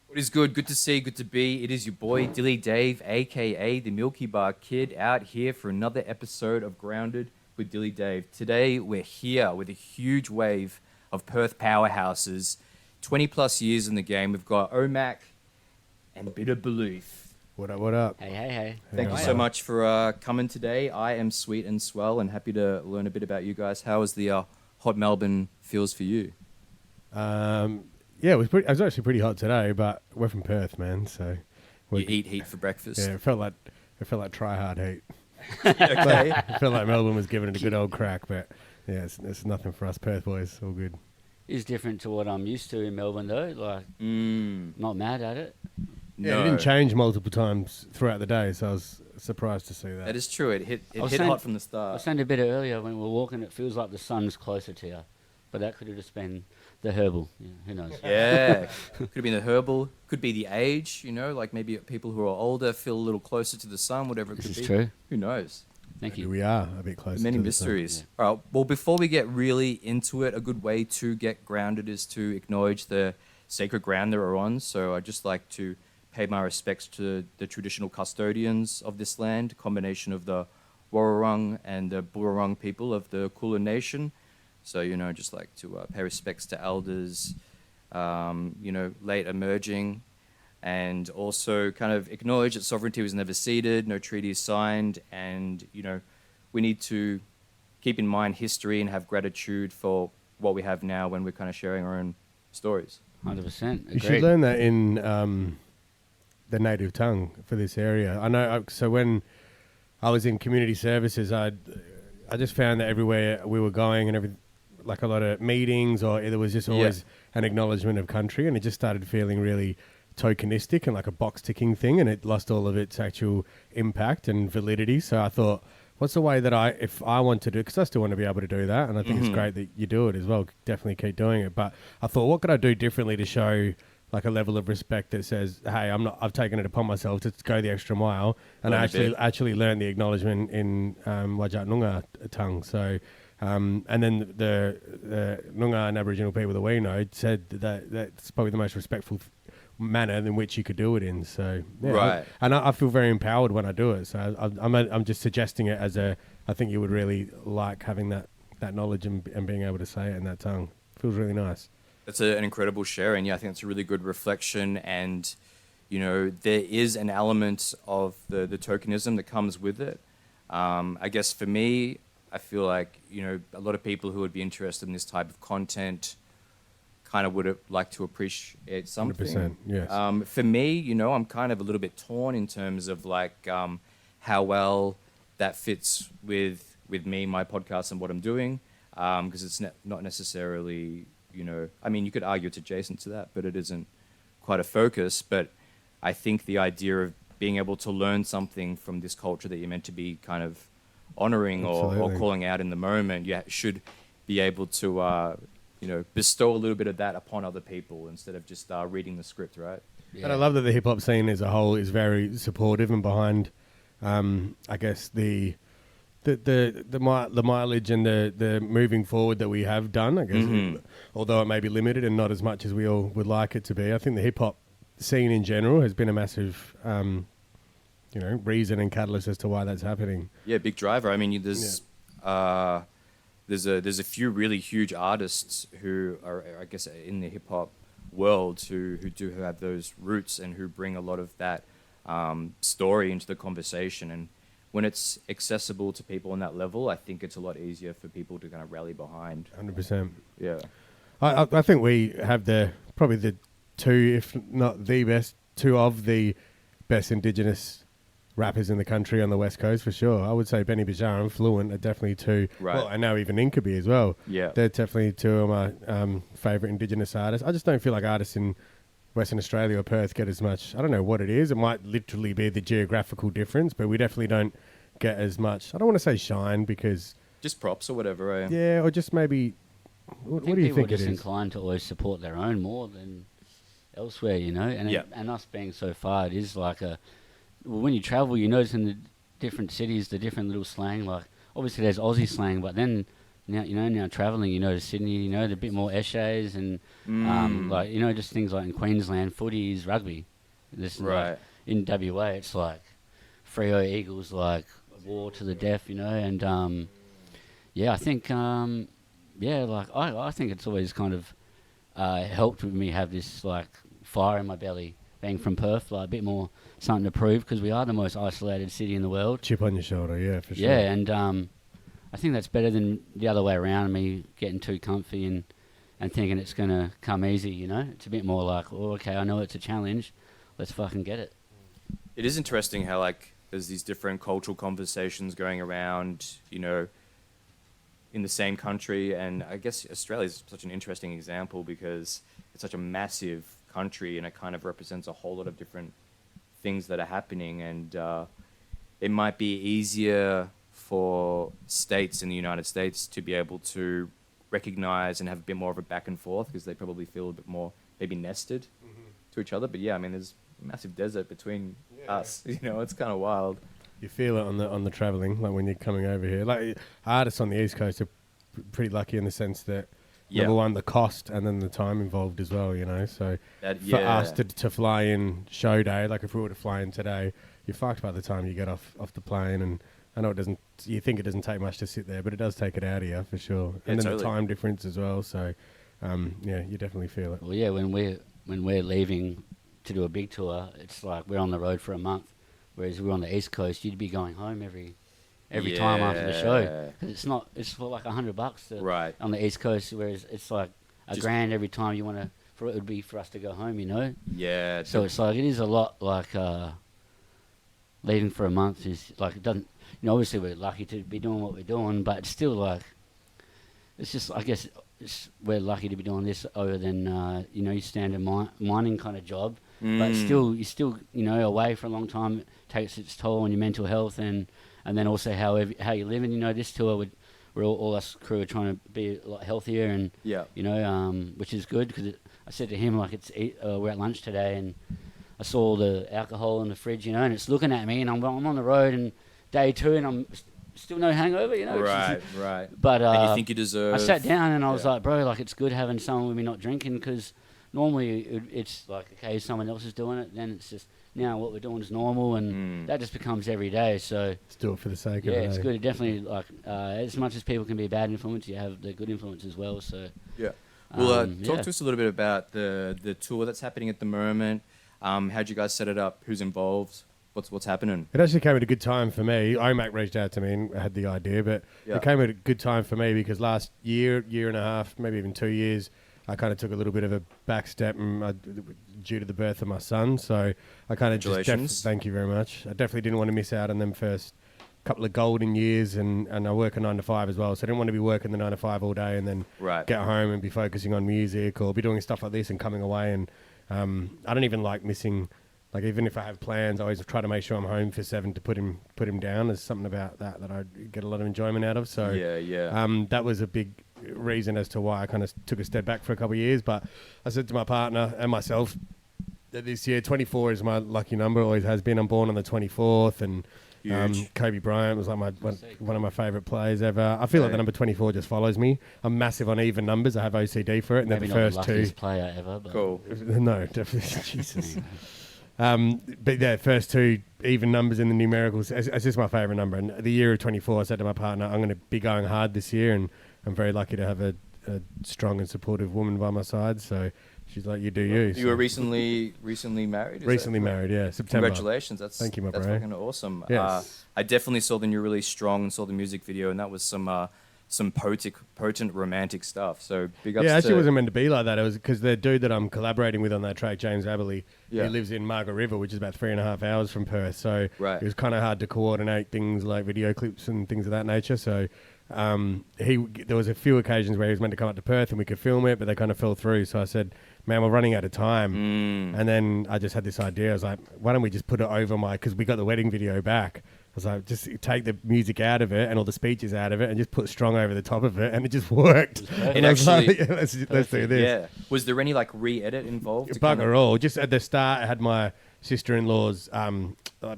What is good? Good to see, good to be. It is your boy, DillyDave, aka the Milky Bar Kid, out here for another episode of Grounded with DillyDave. Today, we're here with a huge wave of Perth powerhouses. 20 plus years in the game. We've got OMAC and Bitter Belief. What up, what up? Hey. Thank you so much for coming today. I am sweet and swell and happy to learn a bit about you guys. How is the hot Melbourne feels for you? Yeah, it was actually pretty hot today, but we're from Perth, man. So You eat heat for breakfast. Yeah, it felt like try hard heat. Okay. It felt like Melbourne was giving it a good old crack, but yeah, it's nothing for us Perth boys. All good. It's different to what I'm used to in Melbourne, though. Like, not mad at it. Yeah, No. it didn't change multiple times throughout the day, so I was surprised to see that. That is true. It hit I was hit saying- hot from the I start. was saying a bit earlier when we were walking, it feels like the sun's closer to you. But that could have just been the herbal. Yeah, who knows? Yeah, could have been the herbal, could be the age, like maybe people who are older feel a little closer to the sun, whatever it This could is be. true. Who knows? Thank Maybe you. we are a bit closer. Many to the sun. mysteries. All right, well, before we get really into it, a good way to get grounded is to acknowledge the sacred ground that we're on. So I'd just like to pay my respects to the traditional custodians of this land, a combination of the Warrawong and the Burrawong people of the Kulin Nation. So, just like to pay respects to elders, late emerging, and also kind of acknowledge that sovereignty was never ceded, no treaty is signed, and, we need to keep in mind history and have gratitude for what we have now when we're kind of sharing our own stories. 100%. You should Agreed. learn that in the native tongue for this area. I know. So when I was in community services, I just found that everywhere we were going and like a lot of meetings, or there was just always an acknowledgement of country, and it just started feeling really tokenistic and like a box ticking thing, and it lost all of its actual impact and validity. So I thought, what's the way that if I want to do, because I still want to be able to do that, and I think it's great that you do it as well. Definitely keep doing it. But I thought, what could I do differently to show like a level of respect that says, hey, I've taken it upon myself to go the extra mile, and I actually learn the acknowledgement in Wajak Noongar tongue. So, and then the Noongar and Aboriginal people that we know said that that's probably the most respectful manner in which you could do it in. So, yeah, Right. I feel very empowered when I do it. So I'm just suggesting it as I think you would really like having that knowledge and being able to say it in that tongue. Feels really nice. That's an incredible sharing. Yeah, I think it's a really good reflection. And, there is an element of the tokenism that comes with it. I guess for me, I feel like, a lot of people who would be interested in this type of content kind of would have liked to appreciate something. 100%, yes. For me, I'm kind of a little bit torn in terms of like how well that fits with me, my podcast, and what I'm doing. Because it's not necessarily, you could argue it's adjacent to that, but it isn't quite a focus. But I think the idea of being able to learn something from this culture that you're meant to be kind of honoring or calling out in the moment, you should be able to, bestow a little bit of that upon other people instead of just reading the script, right? Yeah. And I love that the hip hop scene as a whole is very supportive and behind, I guess the mileage and the moving forward that we have done. I guess, although it may be limited and not as much as we all would like it to be. I think the hip hop scene in general has been a massive, reason and catalyst as to why that's happening. Yeah, big driver. I mean, there's a few really huge artists who are, I guess, in the hip hop world who do have those roots and who bring a lot of that story into the conversation. And when it's accessible to people on that level, I think it's a lot easier for people to kind of rally behind. 100%. Yeah. I think we have probably the two, if not the best, two of the best Indigenous rappers in the country on the West Coast for sure. I would say Benny Bajar and Fluent are definitely two. Right. Well, I know even Inkaby as well. Yeah. They're definitely two of my favourite Indigenous artists. I just don't feel like artists in Western Australia or Perth get as much. I don't know what it is. It might literally be the geographical difference, but we definitely don't get as much. I don't want to say shine because... Just props or whatever, right? Yeah, or just maybe... What do you think it people are just is? inclined to always support their own more than elsewhere, And and us being so far, it is like when you travel, you notice in the different cities, the different little slang. Like, obviously there's Aussie slang, but then now travelling, to Sydney, there's a bit more Eshays and like just things like in Queensland, footy is rugby. This Right. like, in WA, it's like Freo Eagles, like war to the death, and I think like I think it's always kind of helped with me have this like fire in my belly, being from Perth, like a bit more something to prove because we are the most isolated city in the world. Chip on your shoulder, yeah, for sure. Yeah, and I think that's better than the other way around, me getting too comfy and thinking it's going to come easy, It's a bit more like, oh, okay, I know it's a challenge. Let's fucking get it. It is interesting how, like, there's these different cultural conversations going around, in the same country. And I guess Australia is such an interesting example because it's such a massive country and it kind of represents a whole lot of different things that are happening. And it might be easier for states in the United States to be able to recognize and have a bit more of a back and forth because they probably feel a bit more maybe nested to each other. But yeah, I mean, there's a massive desert between us. It's kind of wild. You feel it on the traveling, like when you're coming over here. Like artists on the East Coast are pretty lucky in the sense that number one, the cost and then the time involved as well. So for us to fly in show day, like if we were to fly in today, you're fucked by the time you get off the plane. And I know you think it doesn't take much to sit there, but it does take it out of you for sure. And then the time difference as well. So you definitely feel it. Well, yeah, when we're leaving to do a big tour, it's like we're on the road for a month. Whereas we're on the East Coast, you'd be going home every time after the show. 'Cause it's for like $100 right on the East Coast, whereas it's like $1,000 every time you want to. It would be for us to go home, Yeah. So it's like it is a lot like leaving for a month is like it doesn't. Obviously we're lucky to be doing what we're doing, but it's still like it's just I guess we're lucky to be doing this over than your standard mining kind of job. But you're still away for a long time. It takes its toll on your mental health and then also how you live. And this tour, we're all us crew are trying to be a lot healthier and which is good because I said to him like we're at lunch today and I saw all the alcohol in the fridge, and it's looking at me and I'm on the road and day 2 and I'm still no hangover, Right. But and you think you deserve. I sat down and I was like, bro, like it's good having someone with me not drinking because normally it's like, okay, someone else is doing it, then it's just, now what we're doing is normal, and that just becomes every day, so... Let's do it for the sake of it. Yeah, it's good. It definitely, like, as much as people can be a bad influence, you have the good influence as well, so... Yeah. Well, talk to us a little bit about the tour that's happening at the moment. How'd you guys set it up? Who's involved? What's happening? It actually came at a good time for me. OMAC reached out to me and had the idea, but it came at a good time for me because last year and a half, maybe even 2 years... I kind of took a little bit of a back step due to the birth of my son. So I kind of just... Thank you very much. I definitely didn't want to miss out on them first couple of golden years and I work a 9 to 5 as well. So I didn't want to be working the 9 to 5 all day and then get home and be focusing on music or be doing stuff like this and coming away. And I don't even like missing... Like even if I have plans, I always try to make sure I'm home for 7 to put him down. There's something about that I get a lot of enjoyment out of. So that was a big reason as to why I kind of took a step back for a couple of years. But I said to my partner and myself that this year 24 is my lucky number. Always has been. I'm born on the 24th, and Kobe Bryant was like one of my favorite players ever. I feel like the number 24 just follows me. I'm massive on even numbers. I have OCD for it. And maybe they're the not first the luckiest two. Player ever. But Cool. No, definitely. Jesus. But yeah, first 2 even numbers in the numericals. It's just my favourite number. And the year of 24, I said to my partner, I'm going to be going hard this year, and I'm very lucky to have a strong and supportive woman by my side. So she's like, you do you. You were recently married? Recently married, yeah, September. Congratulations. Thank you, my bro. That's fucking awesome. Yes. I definitely saw the new release Strong and saw the music video, and that was some potent romantic stuff. So big ups. Yeah, actually, it wasn't meant to be like that. It was because the dude that I'm collaborating with on that track, James Aberley, he lives in Margaret River, which is about 3.5 hours from Perth. So it was kind of hard to coordinate things like video clips and things of that nature. So there was a few occasions where he was meant to come up to Perth and we could film it, but they kind of fell through. So I said, man, we're running out of time. And then I just had this idea. I was like, why don't we just put it over because we got the wedding video back. I was like, just take the music out of it and all the speeches out of it and just put Strong over the top of it, and it just worked. It actually, like, let's do this. Yeah. Was there any like re-edit involved? Bugger all. Just at the start, I had my sister-in-law's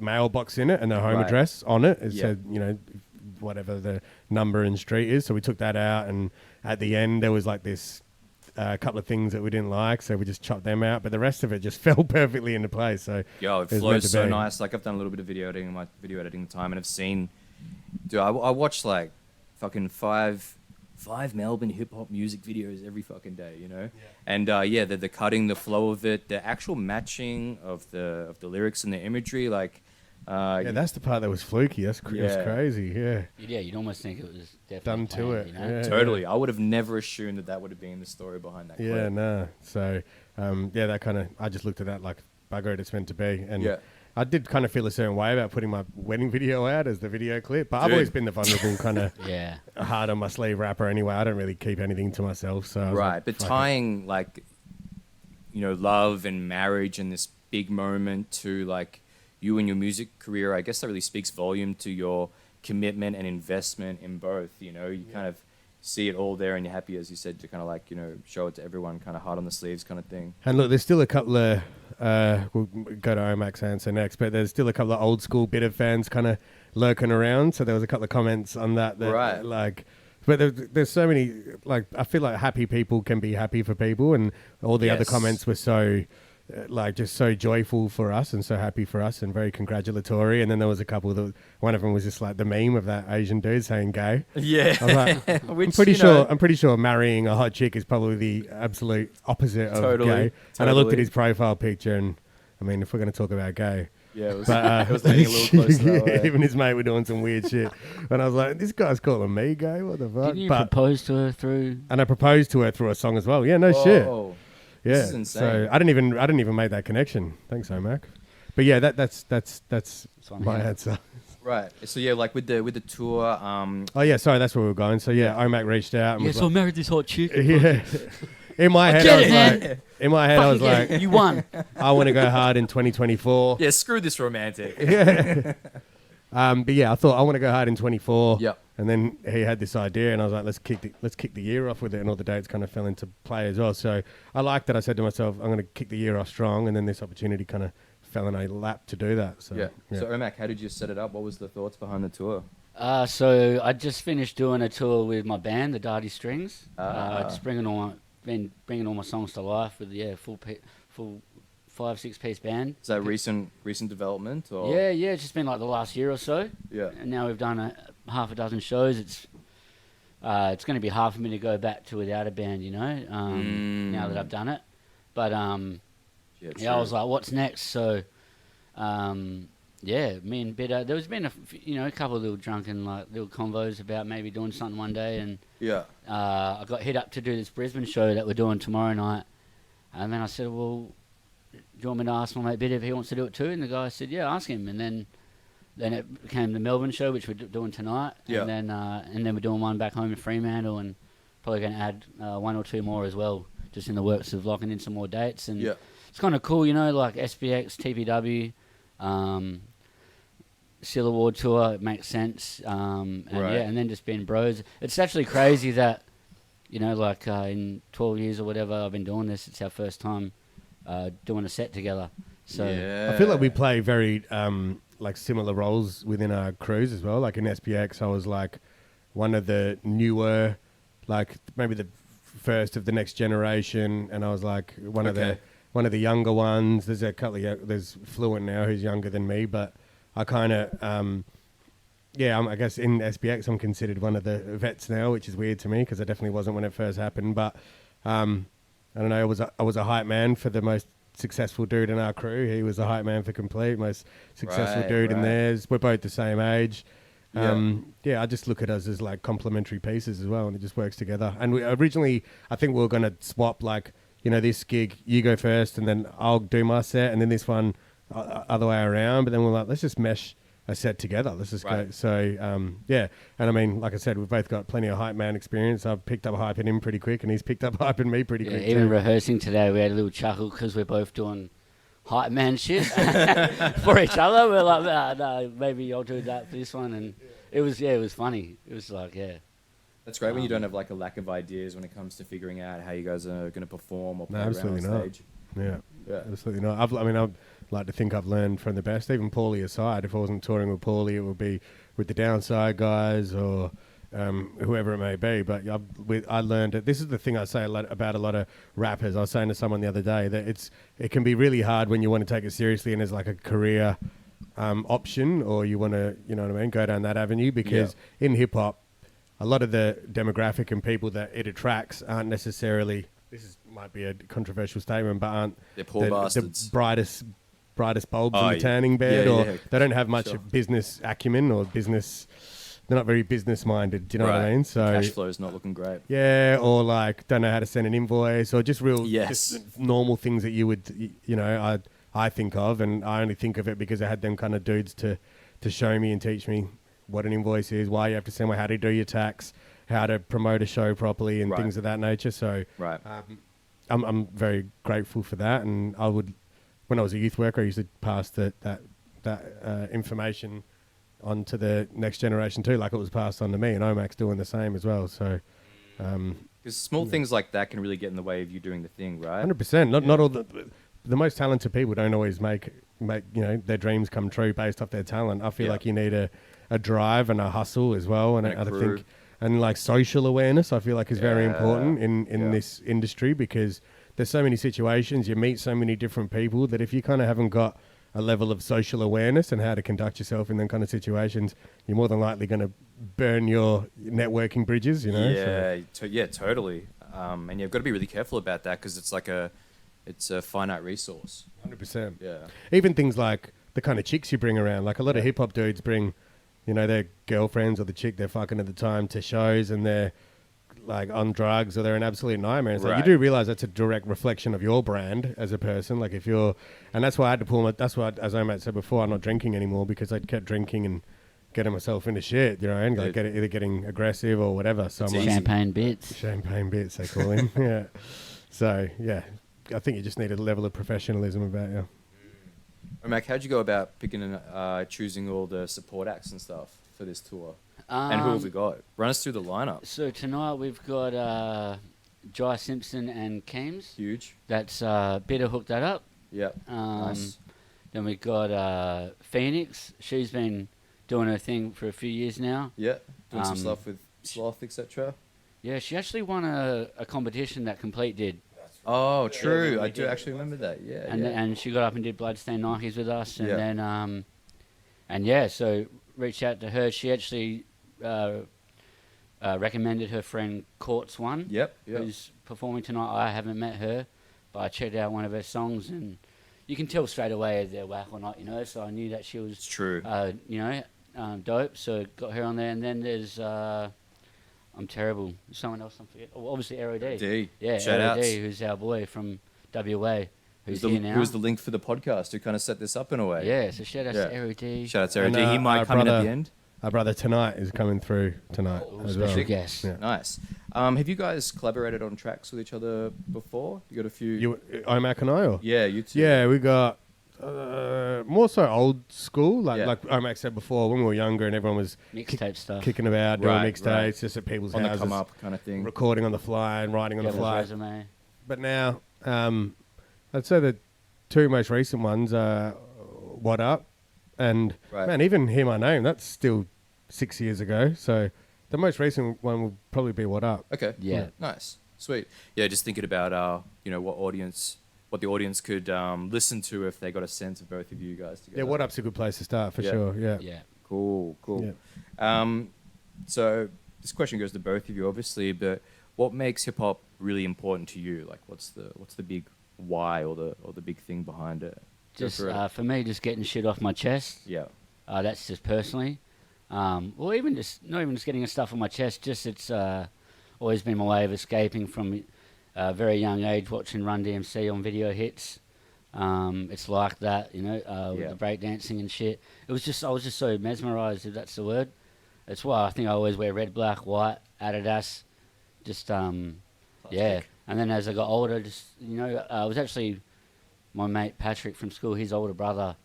mailbox in it and their home address on it. It said, whatever the number and street is. So we took that out, and at the end there was like this couple of things that we didn't like, so we just chopped them out. But the rest of it just fell perfectly into place. So it was meant flows to so be. nice. Like I've done a little bit of video editing in my video editing time, and I've seen, dude, I watch like fucking five Melbourne hip hop music videos every fucking day, you know. And the cutting, the flow of it, the actual matching of the lyrics and the imagery, like. That's the part that was fluky. It was crazy. Yeah, you'd almost think it was definitely Done to planned, it. you know? Yeah, Totally. I would have never assumed that would have been the story behind that clip. Yeah, no. So, that kind of, I just looked at that like, bugger it, it's meant to be. And I did kind of feel a certain way about putting my wedding video out as the video clip. But I've always been the vulnerable kind of hard on my sleeve rapper anyway. I don't really keep anything to myself. So but tying like, you know, love and marriage and this big moment to like you and your music career, I guess that really speaks volume to your commitment and investment in both. You know, you kind of see it all there, and you're happy, as you said, to kind of like, you know, show it to everyone, kind of hard on the sleeves kind of thing. And look, there's still a couple of, we'll go to OMAC's answer next, but there's still a couple of old school Bitter fans kind of lurking around. So there was a couple of comments on that like, but there's so many, like, I feel like happy people can be happy for people, and all the other comments were so, like, just so joyful for us and so happy for us and very congratulatory. And then there was a couple that, one of them was just like the meme of that Asian dude saying gay. Yeah. I was like, I'm pretty sure marrying a hot chick is probably the absolute opposite of gay. And I looked at his profile picture, and I mean, if we're going to talk about gay, it was getting a little close that way. Even his mate were doing some weird shit. And I was like, this guy's calling me gay? What the fuck? Didn't you propose to her through? And I proposed to her through a song as well. Yeah, no shit. Yeah, this is insane. So I didn't even make that connection. Thanks, OMAC. But yeah, that's my answer. Right. So yeah, like with the tour. Oh yeah, sorry, that's where we were going. So yeah, OMAC reached out. And I married this hot chick. Yeah. In my head, I was like, you won. I want to go hard in 2024. Yeah, screw this romantic. Yeah. But yeah, I thought I want to go hard in 24. Yep. And then he had this idea, and I was like, let's kick the year off with it, and all the dates kind of fell into play as well. So I liked that. I said to myself, I'm going to kick the year off strong, and then this opportunity kind of fell in a lap to do that. So So OMAC, how did you set it up? What was the thoughts behind the tour? So I just finished doing a tour with my band, the Dirty Strings. Just bringing all my songs to life with full 5-6 piece band. Is that recent development? Or? Yeah, it's just been like the last year or so. Yeah. And now we've done half a dozen shows. It's going to be hard for me to go back to without a band, you know, now that I've done it. But I was like, what's next? So me and Bitter, there's been a couple of little drunken like little convos about maybe doing something one day, and I got hit up to do this Brisbane show that we're doing tomorrow night, and then I said, well, do you want me to ask my mate Bitter if he wants to do it too? And the guy said, yeah, ask him. And then it became the Melbourne show, which we're doing tonight. And then we're doing one back home in Fremantle, and probably going to add one or two more as well, just in the works of locking in some more dates. And it's kind of cool, you know, like SBX, TPW, Seal Award Tour, it makes sense. And then just being bros. It's actually crazy that, you know, like in 12 years or whatever I've been doing this, it's our first time doing a set together. So I feel like we play very like similar roles within our crews as well. Like in SPX, I was like one of the newer, like maybe the first of the next generation, and I was like one of the younger ones. There's a couple of there's Fluent now who's younger than me, but I kind of I guess in SPX I'm considered one of the vets now, which is weird to me because I definitely wasn't when it first happened. But I don't know. I was a hype man for the most successful dude in our crew. He was a hype man for Complete, most successful dude in theirs. We're both the same age. I just look at us as like complementary pieces as well, and it just works together. And we originally, I think we were going to swap, like, you know, this gig, you go first, and then I'll do my set, and then this one other way around. But then we're like, let's just mesh a set together. Let's just go. So, and I mean, like I said, we've both got plenty of hype man experience. I've picked up hype in him pretty quick, and he's picked up hype in me pretty quick. Even rehearsing today, we had a little chuckle because we're both doing hype man shit for each other. We're like, no, maybe I'll do that for this one. And it was funny. It was like, That's great when you don't have like a lack of ideas when it comes to figuring out how you guys are going to perform or play around on stage. Yeah. Yeah. Absolutely not. I'd like to think I've learned from the best. Even Paulie aside, if I wasn't touring with Paulie, it would be with the Downside guys or whoever it may be. But I learned it. This is the thing I say about a lot of rappers. I was saying to someone the other day that it can be really hard when you want to take it seriously and there's like a career option, or you want to, you know what I mean, go down that avenue, because in hip hop, a lot of the demographic and people that it attracts aren't necessarily, might be a controversial statement, but aren't They're poor bastards. the brightest bulbs in the tanning bed, or they don't have much business acumen or business. They're not very business minded. Do you know what I mean? So cash flow is not looking great. Yeah, or like don't know how to send an invoice, or just just normal things that you would, I think of, and I only think of it because I had them kind of dudes to show me and teach me what an invoice is, why you have to send, how to do your tax, how to promote a show properly, and things of that nature. So I'm very grateful for that, and I would, when I was a youth worker, I used to pass that information on to the next generation too, like it was passed on to me, and OMAC's doing the same as well. So because small things like that can really get in the way of you doing the thing, right? 100%. Not all the most talented people don't always make their dreams come true based off their talent. I feel like you need a drive and a hustle as well, and I think, and like social awareness, I feel like is very important in this industry, because there's so many situations, you meet so many different people, that if you kind of haven't got a level of social awareness and how to conduct yourself in them kind of situations, you're more than likely going to burn your networking bridges, Totally. And you've got to be really careful about that, because it's a finite resource. 100%. Yeah. Even things like the kind of chicks you bring around, like a lot of hip hop dudes bring, their girlfriends or the chick they're fucking at the time to shows, and they're like on drugs, or they're an absolute nightmare. It's like, you do realize that's a direct reflection of your brand as a person. Like if you're, and that's why I had to that's why, as I said before, I'm not drinking anymore, because I kept drinking and getting myself into shit, and like either getting aggressive or whatever. So I'm champagne bits, they call him. Yeah. So yeah, I think you just need a level of professionalism about you. Mac, how'd you go about picking and choosing all the support acts and stuff for this tour? And who have we got? Run us through the lineup. So tonight we've got Jai Simpson and Keems. Huge. That's Bitter hooked that up. Yeah. Nice. Then we've got Phoenix. She's been doing her thing for a few years now. Yeah. Doing some stuff with Sloth, etc. Yeah, she actually won a competition that Complete did. Oh, true. I do actually remember that. Yeah. And she got up and did Bloodstained Nikes with us, and then so reached out to her. She actually recommended her friend Court's one. Yep. Who's performing tonight. I haven't met her, but I checked out one of her songs, and you can tell straight away if they're whack or not, so I knew that she was true. Dope, so got her on there. And then there's I'm terrible, someone else I'm forgetting. Oh, obviously Aero D. Yeah, Aero D, who's our boy from WA, who's here now. Who was the link for the podcast, who kind of set this up in a way. Yeah, so shout out to Aero D. Shout out to Aero D. He might come in at the end. Our brother Tonight is coming through tonight as well. Special guest. Yeah. Nice. Have you guys collaborated on tracks with each other before? You got a few... OMAC and I? Or? Yeah, you two. Yeah, we got more so old school. Like OMAC said before, when we were younger and everyone was mixtape stuff, kicking about, doing mixtapes, just at people's houses. On the come up kind of thing. Recording on the fly and writing on the fly. Resume. But now, I'd say the two most recent ones are What Up and, man, even Hear My Name, that's still 6 years ago. So the most recent one will probably be What Up. Okay. Yeah. Nice. Sweet. Yeah, just thinking about, what the audience could listen to if they got a sense of both of you guys together. Yeah, What Up's a good place to start for sure. Yeah. Yeah. Cool. Yeah. So this question goes to both of you, obviously, but what makes hip hop really important to you? Like, what's the big why or the big thing behind it? Just for me, just getting shit off my chest. Yeah. That's just personally. Or even just not even just getting stuff on my chest. Just it's always been my way of escaping from a very young age, watching Run DMC on video hits. It's like that, with the breakdancing and shit. I was just so mesmerised, if that's the word. That's why I think I always wear red, black, white, Adidas. Just yeah. And then as I got older, I was actually my mate Patrick from school. His older brother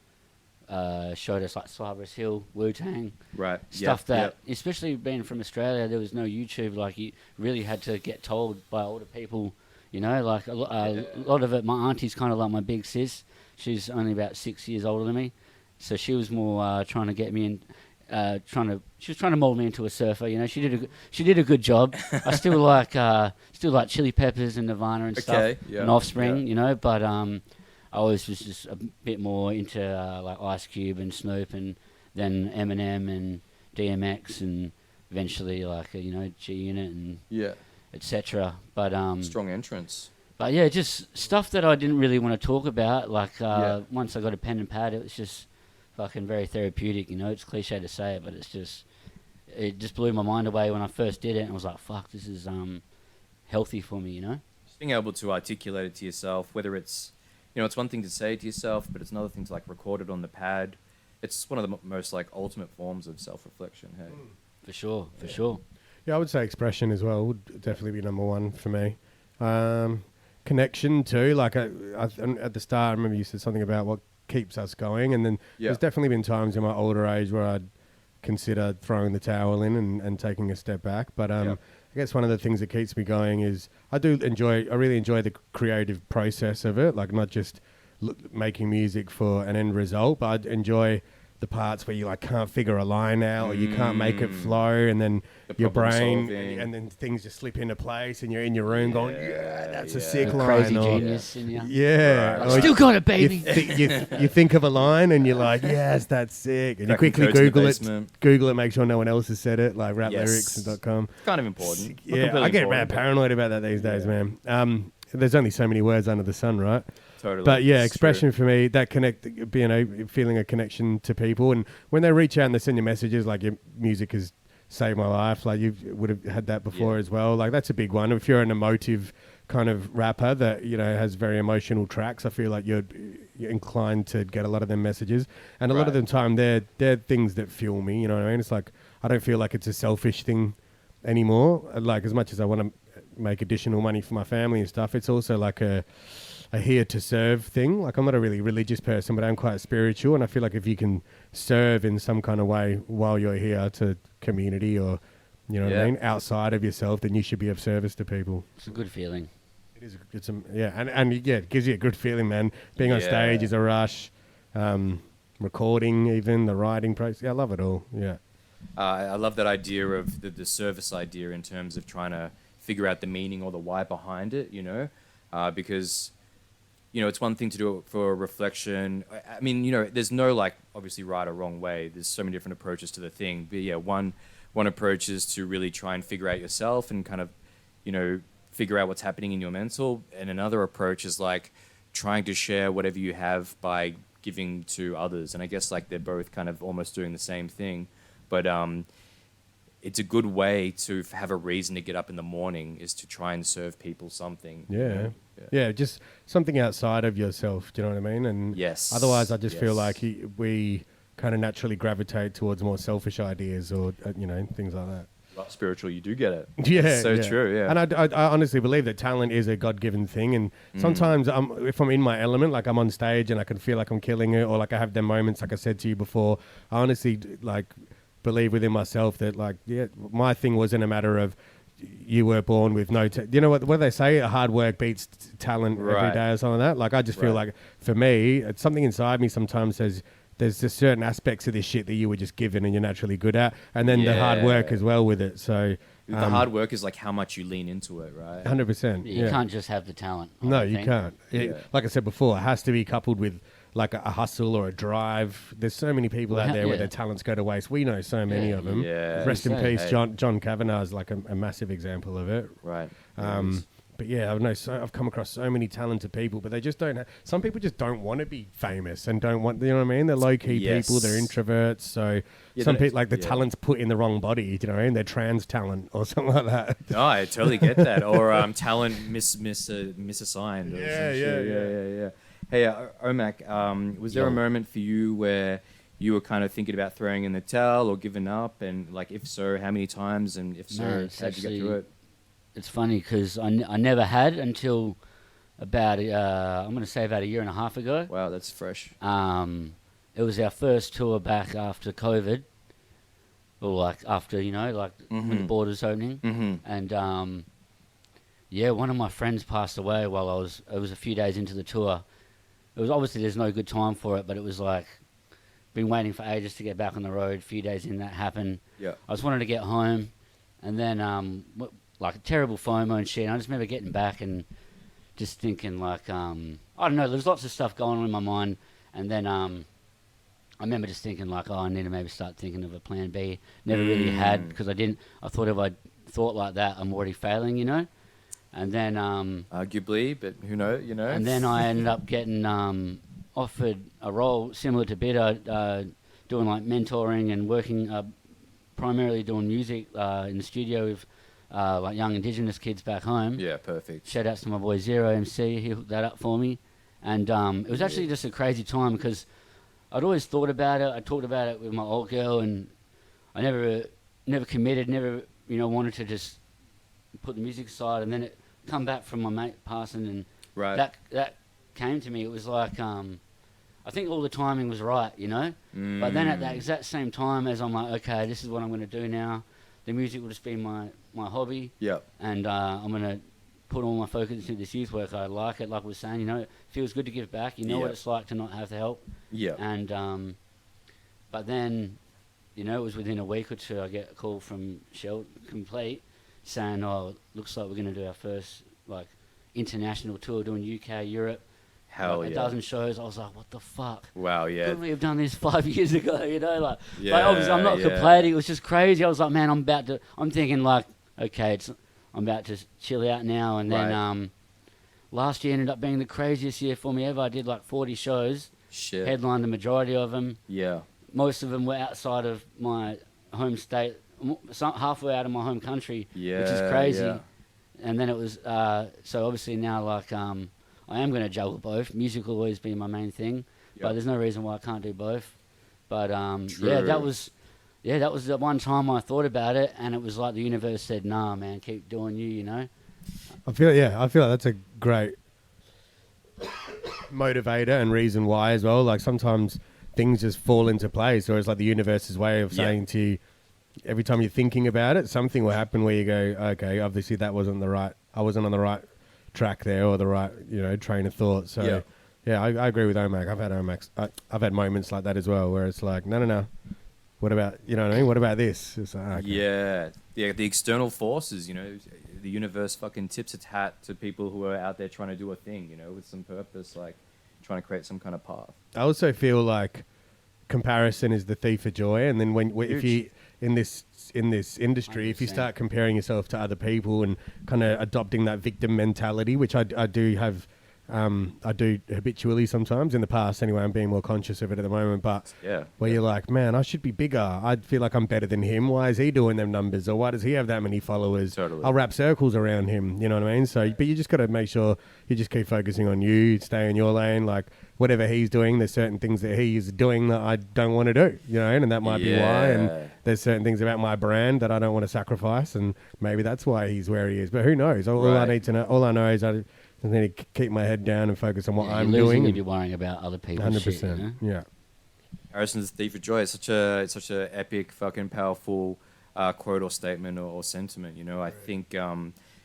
showed us like Cypress Hill, Wu-Tang, stuff that, especially being from Australia, there was no YouTube. Like you really had to get told by older people, You know, like a lot of it, my auntie's kind of like my big sis. She's only about 6 years older than me. So she was more trying to get me in, she was trying to mold me into a surfer. You know, she did a good job. I still like Chili Peppers and Nirvana and stuff, and Offspring. You know, but I always was just a bit more into like Ice Cube and Snoop, and then Eminem and DMX, and eventually like you know G Unit and etc. But strong entrance. But yeah, just stuff that I didn't really want to talk about. Like once I got a pen and pad, it was just fucking very therapeutic. You know, it's cliche to say it, but it just blew my mind away when I first did it, and I was like, "Fuck, this is healthy for me." You know, just being able to articulate it to yourself, whether it's it's one thing to say it to yourself, but it's another thing to like record it on the pad. It's one of the most like ultimate forms of self-reflection. Hey, for sure, for sure. Yeah, I would say expression as well would definitely be number one for me. Connection too. Like at the start, I remember you said something about what keeps us going, and then there's definitely been times in my older age where I'd consider throwing the towel in and taking a step back. But I guess one of the things that keeps me going is I really enjoy the creative process of it, like not just making music for an end result, but I enjoy the parts where you like can't figure a line out or you can't make it flow, and then your brain and then things just slip into place and you're in your room going, that's a sick line. Crazy genius in you. Yeah. I still got it, baby. You think of a line and you're like, yes, that's sick. And you quickly Google it, make sure no one else has said it, like raplyrics.com. Kind of important. Yeah, I get mad paranoid about that these days, man. There's only so many words under the sun, right? Totally. But yeah, expression for me, that feeling a connection to people. And when they reach out and they send you messages like your music has saved my life, like you would have had that before as well. Like that's a big one. If you're an emotive kind of rapper that, has very emotional tracks, I feel like you're inclined to get a lot of them messages. And a lot of the time they're things that fuel me, you know what I mean? It's like, I don't feel like it's a selfish thing anymore. Like as much as I want to make additional money for my family and stuff, it's also like a here to serve thing. Like I'm not a really religious person, but I'm quite spiritual, and I feel like if you can serve in some kind of way while you're here to community or what I mean, outside of yourself, then you should be of service to people. It's a good feeling. It is. It gives you a good feeling, man. Being on stage is a rush. Recording, even the writing process. I love it all. Yeah. I love that idea of the service idea in terms of trying to figure out the meaning or the why behind it, because it's one thing to do it for reflection. I mean, there's no like obviously right or wrong way. There's so many different approaches to the thing. But yeah, one approach is to really try and figure out yourself and kind of, figure out what's happening in your mental. And another approach is like trying to share whatever you have by giving to others. And I guess like they're both kind of almost doing the same thing. But it's a good way to have a reason to get up in the morning is to try and serve people something. Yeah, just something outside of yourself. Do you know what I mean? And otherwise, I just feel like we kind of naturally gravitate towards more selfish ideas or things like that. Well, spiritual, you do get it. Yeah, that's so true. Yeah, and I honestly believe that talent is a God-given thing. And sometimes if I'm in my element, like I'm on stage and I can feel like I'm killing it, or like I have them moments, like I said to you before, I honestly like believe within myself that like my thing wasn't a matter of you were born with no what do they say, hard work beats talent every day or something like that. Like I just feel like for me it's something inside me sometimes says there's just certain aspects of this shit that you were just given and you're naturally good at, and then the hard work as well with it. So the hard work is like how much you lean into it, right? 100%. You can't just have the talent. No, you can't. Like I said before, it has to be coupled with like a hustle or a drive. There's so many people out there where their talents go to waste. We know so many of them. Rest in peace, John Kavanagh is like a massive example of it. Right. But yeah, I've come across so many talented people, but they just don't some people just don't want to be famous and don't want, you know what I mean? They're low-key people, they're introverts. So some people, like the talent's put in the wrong body, you know what I mean? They're trans talent or something like that. No, I totally get that. Or talent misassigned. Yeah. Hey, OMAC, was there a moment for you where you were kind of thinking about throwing in the towel or giving up? And like, if so, how many times? And if so, how'd you get through it? It's funny because I never had until about, I'm going to say about a year and a half ago. Wow, that's fresh. It was our first tour back after COVID. Or like after, when the borders opening. And yeah, one of my friends passed away while it was a few days into the tour. It was obviously there's no good time for it, but it was like, been waiting for ages to get back on the road. A few days in that happened. Yeah. I just wanted to get home, and then like a terrible FOMO and shit. And I just remember getting back and just thinking like, I don't know, there's lots of stuff going on in my mind. And then I remember just thinking like, oh, I need to maybe start thinking of a plan B. Never really had, because I thought if I thought like that, I'm already failing, you know? And then Arguably, but who knows, you know? and then I ended up getting offered a role similar to Bitter, doing like mentoring and working, primarily doing music in the studio with like young Indigenous kids back home. Yeah, perfect. Shout outs to my boy Zero MC, he hooked that up for me. And it was actually just a crazy time because I'd always thought about it. I talked about it with my old girl, and I never committed, never, you know, wanted to just put the music aside. And then it come back from my mate passing, and Right. that came to me. It was like, I think all the timing was right, you know? But then at that exact same time as I'm like, okay, this is what I'm going to do now. The music will just be my hobby. Yeah. And I'm going to put all my focus into this youth work. I like it, like we were saying, you know, it feels good to give back. You know what it's like to not have the help. Yeah. And, but then, you know, it was within a week or two, I get a call from Shell Complete saying, oh, looks like we're going to do our first, like, international tour doing UK, Europe. Hell like yeah. a dozen shows. I was like, what the fuck? Wow, yeah. Couldn't we have done this 5 years ago, you know? Like Yeah, obviously I'm not yeah. complaining. It was just crazy. I was like, man, I'm thinking like, okay, I'm about to chill out now. And then Right. last year ended up being the craziest year for me ever. I did like 40 shows, Shit. headlined the majority of them. Yeah. Most of them were outside of my home state, halfway out of my home country, Yeah. which is crazy. Yeah. And then it was, so obviously now like, I am going to juggle both. Music will always be my main thing, but Yep. there's no reason why I can't do both. But yeah, True. that was the one time I thought about it, and it was like the universe said, "Nah, man, keep doing you," you know. I feel like that's a great motivator and reason why as well. Like sometimes things just fall into place, or it's like the universe's way of saying to you, every time you're thinking about it, something will happen where you go, okay, obviously I wasn't on the right track there, or the right, you know, train of thought. So yeah, I agree with OMAC. I've had moments like that as well, where it's like, no. What about, you know what I mean? What about this? It's like, okay. Yeah. The external forces, you know, the universe fucking tips its hat to people who are out there trying to do a thing, you know, with some purpose, like trying to create some kind of path. I also feel like comparison is the thief of joy, and then if you in this industry, if you 100%. start comparing yourself to other people and kind of adopting that victim mentality, which I do have, I do habitually sometimes. In the past, anyway, I'm being more conscious of it at the moment. But where you're like, man, I should be bigger. I feel like I'm better than him. Why is he doing them numbers, or why does he have that many followers? Totally. I'll wrap circles around him. You know what I mean? So, but you just got to make sure you just keep focusing on you, stay in your lane. Like whatever he's doing, there's certain things that he is doing that I don't want to do. You know, and that might be why. And there's certain things about my brand that I don't want to sacrifice, and maybe that's why he's where he is. But who knows? All I need to know, all I know is I need to keep my head down and focus on what I'm you're losing doing. if you're worrying about other people's 100%. shit, you know? Yeah. Harrison's the thief of joy. It's such a epic, fucking powerful quote or statement or sentiment. You know, I think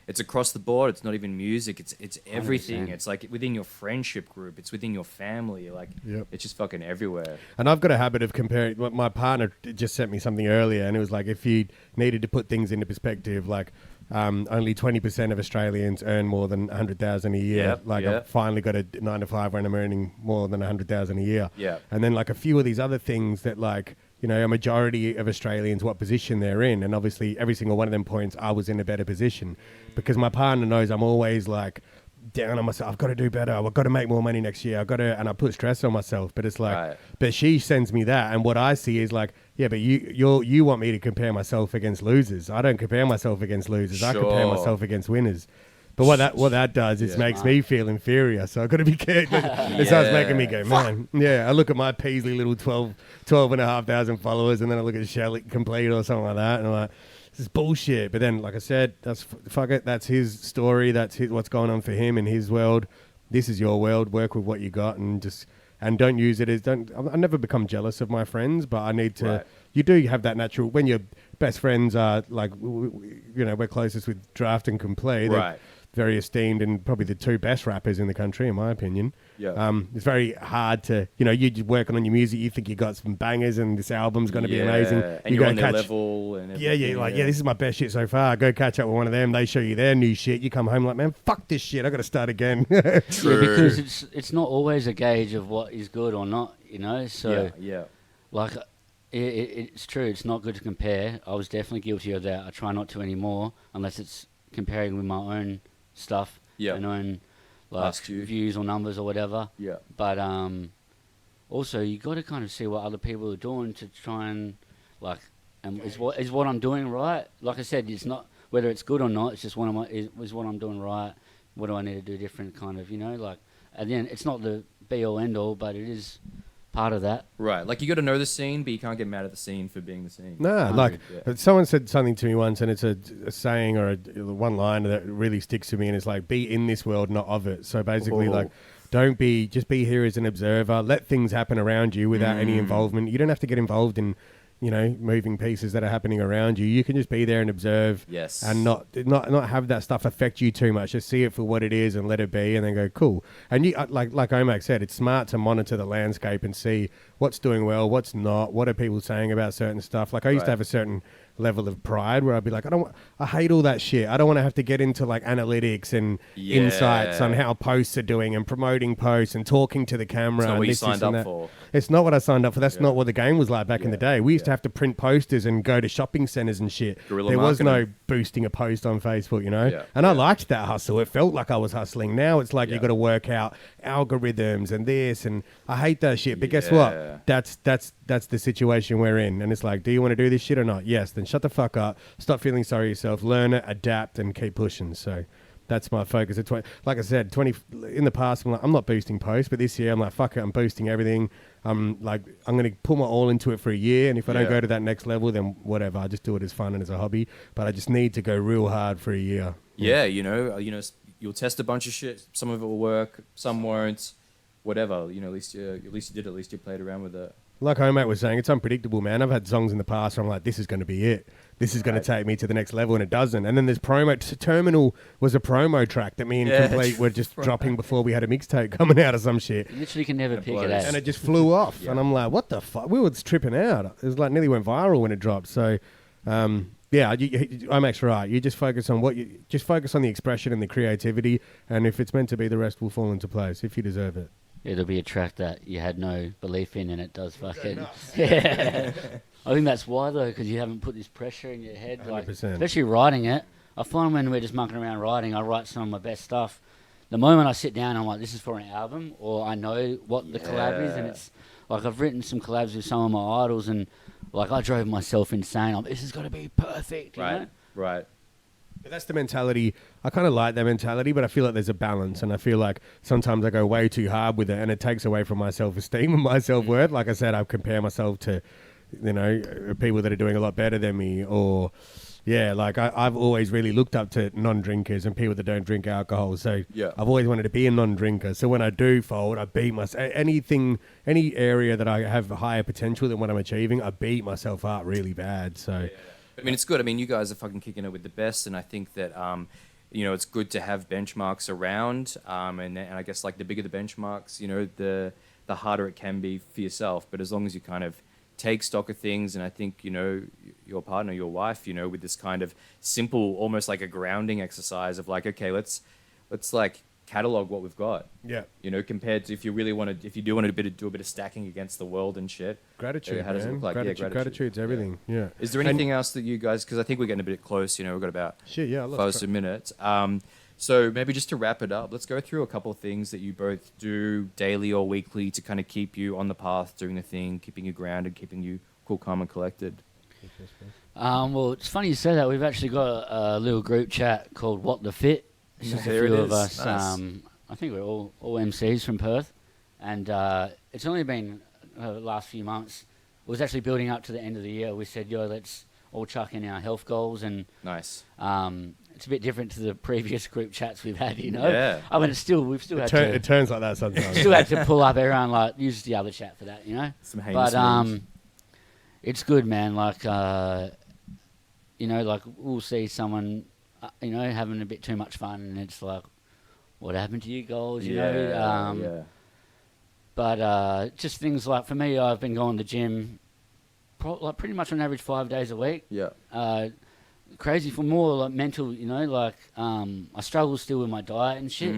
it's across the board. It's not even music. It's everything. 100%. It's like within your friendship group. It's within your family. Like it's just fucking everywhere. And I've got a habit of comparing. My partner just sent me something earlier, and it was like, if you needed to put things into perspective, like only 20% of Australians earn more than 100,000 a year. I've finally got a 9 to 5 when I'm earning more than 100,000 a year. Yeah. And then like a few of these other things that, like, you know, a majority of Australians, what position they're in. And obviously every single one of them points, I was in a better position, because my partner knows I'm always like down on myself. I've got to do better. I've got to make more money next year. And I put stress on myself, but it's like, but she sends me that. And what I see is like, yeah, but you want me to compare myself against losers. I don't compare myself against losers. I compare myself against winners. But what that does is makes me feel inferior. So I've got to be careful. It starts making me go, man. Yeah, I look at my Paisley little 12,500 followers, and then I look at Shelley Complete or something like that, and I'm like, this is bullshit. But then, like I said, fuck it. That's his story. That's what's going on for him in his world. This is your world. Work with what you got, and don't use it as I never become jealous of my friends, but I need to. Right. You do have that natural when your best friends are like, you know, we're closest with Draft and Complete. Right. very esteemed and probably the 2 best rappers in the country, in my opinion. Yeah. It's very hard to, you're just working on your music. You think you got some bangers and this album's going to be amazing. And you're on their level. And you're like, this is my best shit so far. Go catch up with one of them. They show you their new shit. You come home like, man, fuck this shit. I got to start again. True. Yeah, because it's not always a gauge of what is good or not, So, like, it's true. It's not good to compare. I was definitely guilty of that. I try not to anymore unless it's comparing with my own stuff and own views or numbers or whatever. Yeah. But also you got to kind of see what other people are doing to try and is what I'm doing right? Like I said, it's not whether it's good or not. It's just is what I'm doing right. What do I need to do different? Kind of, And then it's not the be all end all, but it is part of that. Right. Like, you got to know the scene, but you can't get mad at the scene for being the scene. No, someone said something to me once, and it's a saying or one line that really sticks to me, and it's like, be in this world, not of it. So basically, just be here as an observer. Let things happen around you without any involvement. You don't have to get involved in, moving pieces that are happening around you. You can just be there and observe. Yes. And not have that stuff affect you too much. Just see it for what it is and let it be, and then go, cool. And you, like OMAC said, it's smart to monitor the landscape and see what's doing well, what's not, what are people saying about certain stuff. Like, I used to have a certain level of pride where I'd be like, I hate all that shit. I don't want to have to get into like analytics and insights on how posts are doing and promoting posts and talking to the camera. It's not and what you this, signed this, and up that. for. It's not what I signed up for. That's not what the game was like back in the day. We used to have to print posters and go to shopping centers and shit. Guerrilla there was no marketing. boosting a post on Facebook, Yeah. And I liked that hustle. It felt like I was hustling. Now it's like you got to work out algorithms and this, and I hate that shit. But guess what? That's the situation we're in. And it's like, do you want to do this shit or not? Yes. Then shut the fuck up. Stop feeling sorry yourself. Learn it, adapt, and keep pushing. So that's my focus. Like I said, in the past, I'm not boosting posts, but this year I'm like, fuck it, I'm boosting everything. I'm going to put my all into it for a year, and if I don't go to that next level, then whatever. I just do it as fun and as a hobby. But I just need to go real hard for a year. Yeah, you'll test a bunch of shit. Some of it will work, some won't. Whatever. At least you did. At least you played around with it. Like OMAC was saying, it's unpredictable, man. I've had songs in the past where I'm like, this is going to be it. This is going to take me to the next level, and it doesn't. And then there's Terminal was a promo track that me and Complete were just dropping before we had a mixtape coming out or some shit. You literally can never pick it out. And it just flew off. And I'm like, what the fuck? We were tripping out. It was like nearly went viral when it dropped. So, OMAC's right. You just focus on the expression and the creativity, and if it's meant to be, the rest will fall into place if you deserve it. It'll be a track that you had no belief in, and it does fucking... Yeah. I think that's why, though, because you haven't put this pressure in your head. 100%. Like, especially writing it. I find when we're just mucking around writing, I write some of my best stuff. The moment I sit down, I'm like, this is for an album, or I know what the collab is, and it's... Like, I've written some collabs with some of my idols, and, like, I drove myself insane. I'm, this is going to be perfect, you know? Right. But that's the mentality. I kind of like that mentality, but I feel like there's a balance, and I feel like sometimes I go way too hard with it, and it takes away from my self-esteem and my self-worth. Like I said, I compare myself to, people that are doing a lot better than me, or, I've always really looked up to non-drinkers and people that don't drink alcohol. So I've always wanted to be a non-drinker. So when I do fold, I beat myself. Any area that I have higher potential than what I'm achieving, I beat myself up really bad. So. I mean, it's good. I mean, you guys are fucking kicking it with the best, and I think that, it's good to have benchmarks around, and I guess, like, the bigger the benchmarks, the harder it can be for yourself. But as long as you kind of take stock of things, and I think, your partner, your wife, with this kind of simple, almost like a grounding exercise of like, okay, let's like catalog what we've got. Yeah. Compared to if you do want to do a bit of stacking against the world and shit. Gratitude, how does it look like? Gratitude's everything. Yeah. Is there anything else that you guys? Because I think we're getting a bit close. We've got about 5 minutes. So maybe just to wrap it up, let's go through a couple of things that you both do daily or weekly to kind of keep you on the path, doing the thing, keeping you grounded, keeping you cool, calm, and collected. Well, it's funny you say that. We've actually got a little group chat called What the Fit. It's just a few of us. Nice. I think we're all MCs from Perth, and it's only been the last few months. It was actually building up to the end of the year. We said, let's all chuck in our health goals, and nice. It's a bit different to the previous group chats we've had, Yeah. I mean, we've still had to... It turns like that sometimes. Still had to pull up everyone, like, use the other chat for that, Some heinous But, it's good, man. Like, like, we'll see someone... you know, having a bit too much fun, and it's like, what happened to you goals, you know? Yeah. But just things like, for me, I've been going to the gym like pretty much on average 5 days a week. Yeah. Crazy for more like mental, you know, like I struggle still with my diet and shit.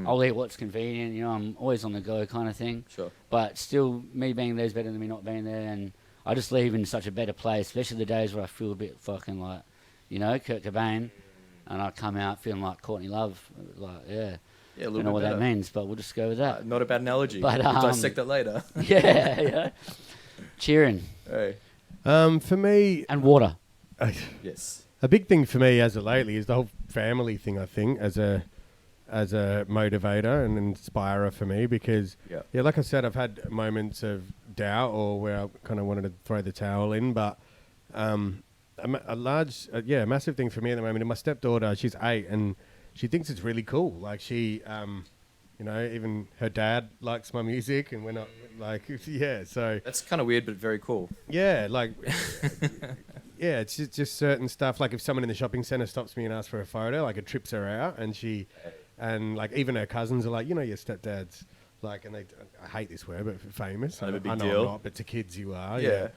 I'll eat what's convenient, you know, I'm always on the go kind of thing. Sure. But still, me being there is better than me not being there, and I just leave in such a better place, especially the days where I feel a bit fucking like, you know, Kurt Cobain, and I come out feeling like Courtney Love, like, yeah. Yeah, a little Don't know bit what better. that means, but we'll just go with that. Not a bad analogy. But, We'll dissect that later. yeah. Cheering. Hey. For me, And water. Yes. a big thing for me as of lately is the whole family thing. I think as a motivator and inspirer for me, because Yeah. like I said, I've had moments of doubt or where I kind of wanted to throw the towel in, but a massive thing for me at the moment. And my stepdaughter, she's 8, and she thinks it's really cool. Like she, you know, even her dad likes my music, and we're not like, yeah. So That's kind of weird, but very cool. yeah, like, yeah, it's just certain stuff. Like if someone in the shopping centre stops me and asks for a photo, like it trips her out, and like even her cousins are like, you know, your stepdad's like, and I hate this word, but famous. Kind of a big I know deal. I'm not, but to kids you are. Yeah.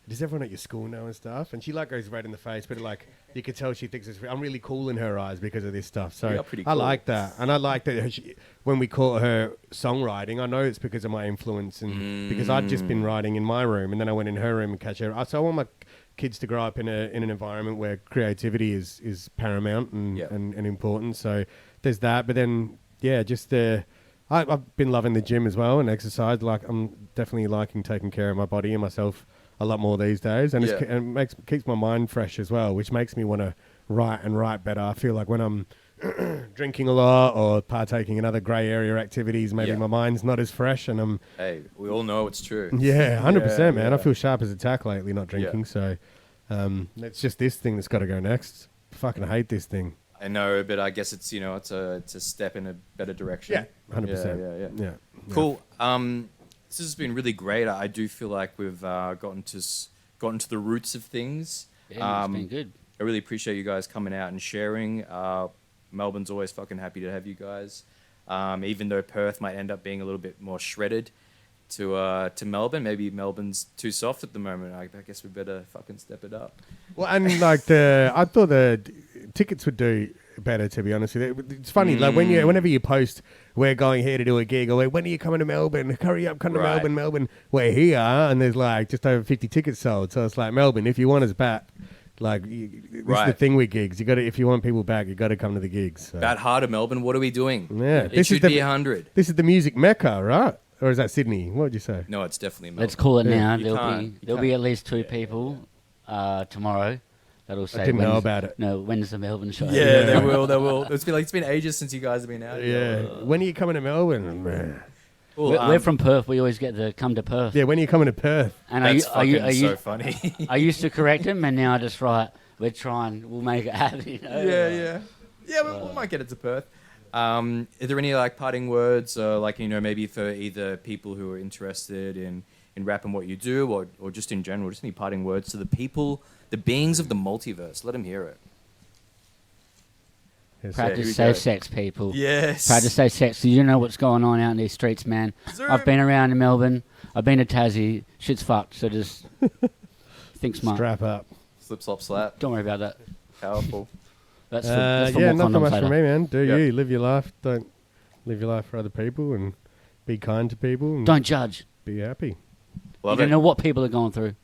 Does everyone at your school know and stuff? And she like goes red in the face, but like you could tell she thinks I'm really cool in her eyes because of this stuff. So You are pretty I cool. like that, and I like that when we caught her songwriting, I know it's because of my influence and because I'd just been writing in my room, and then I went in her room and catch her. So I want my kids to grow up in an environment where creativity is paramount and important. So there's that, but then just I've been loving the gym as well and exercise. Like I'm definitely liking taking care of my body and myself a lot more these days, and it keeps my mind fresh as well, which makes me want to write better. I feel like when I'm drinking a lot or partaking in other grey area activities, maybe my mind's not as fresh, and I'm... Hey, we all know it's true. Yeah, 100%, man. Yeah. I feel sharp as a tack lately not drinking, so it's just this thing that's got to go next. I fucking hate this thing. I know, but I guess it's, you know, it's a step in a better direction. Yeah, 100%. Yeah. Cool. This has been really great. I do feel like we've gotten to the roots of things. Yeah, it's been good. I really appreciate you guys coming out and sharing. Melbourne's always fucking happy to have you guys. Even though Perth might end up being a little bit more shredded to Melbourne. Maybe Melbourne's too soft at the moment. I guess we better fucking step it up. Well, and like I thought the tickets would do better, to be honest with you. It's funny, like whenever you post, we're going here to do a gig, or when are you coming to Melbourne? Hurry up, come to Melbourne. We're here, and there's like just over 50 tickets sold. So it's like, Melbourne, if you want us back, like this is the thing with gigs. You got to, if you want people back, you got to come to the gigs. So. Bad Heart of Melbourne. What are we doing? Yeah, It should be 100. This is the music mecca, right? Or is that Sydney? What would you say? No, it's definitely Melbourne. Let's call it now. You There'll be at least 2 people tomorrow that'll say. I didn't know about it. No, when's the Melbourne show? Yeah, they will. It's been ages since you guys have been out. Yeah. When are you coming to Melbourne? Cool. We're from Perth. We always get to come to Perth. Yeah, when are you coming to Perth? And That's are you so funny. I used to correct him, and now I just write. We'll make it happen. You know? Yeah. We might get it to Perth. Are there any like parting words, like, you know, maybe for either people who are interested in rap and what you do, or just in general, just any parting words to the people, the beings of the multiverse? Let them hear it. Yes, Practice safe sex, people. Yes. Practice safe sex. You don't know what's going on out in these streets, man. Zoom. I've been around in Melbourne. I've been to Tassie. Shit's fucked. So just think smart. Strap up. Slip, slop, slap. Don't worry about that. Powerful. That's for yeah, more nothing condoms much later. for me, man. Do Yep. you live your life? Don't live your life for other people, and be kind to people, and Don't judge. be happy. You Love don't it. know what people are going through.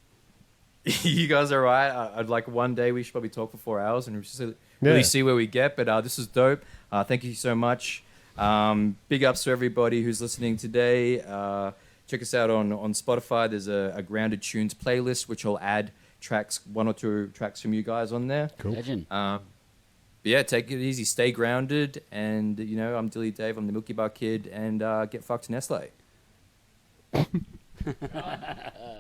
You guys are right. I'd like one day we should probably talk for 4 hours and just really see where we get. But this is dope. Thank you so much. Big ups to everybody who's listening today. Check us out on Spotify. There's a Grounded Tunes playlist, which will add tracks, 1 or 2 tracks from you guys on there. Cool. Legend. But yeah, take it easy, stay grounded, and you know, I'm DillyDave, I'm the Milky Bar Kid, and get fucked Nestle.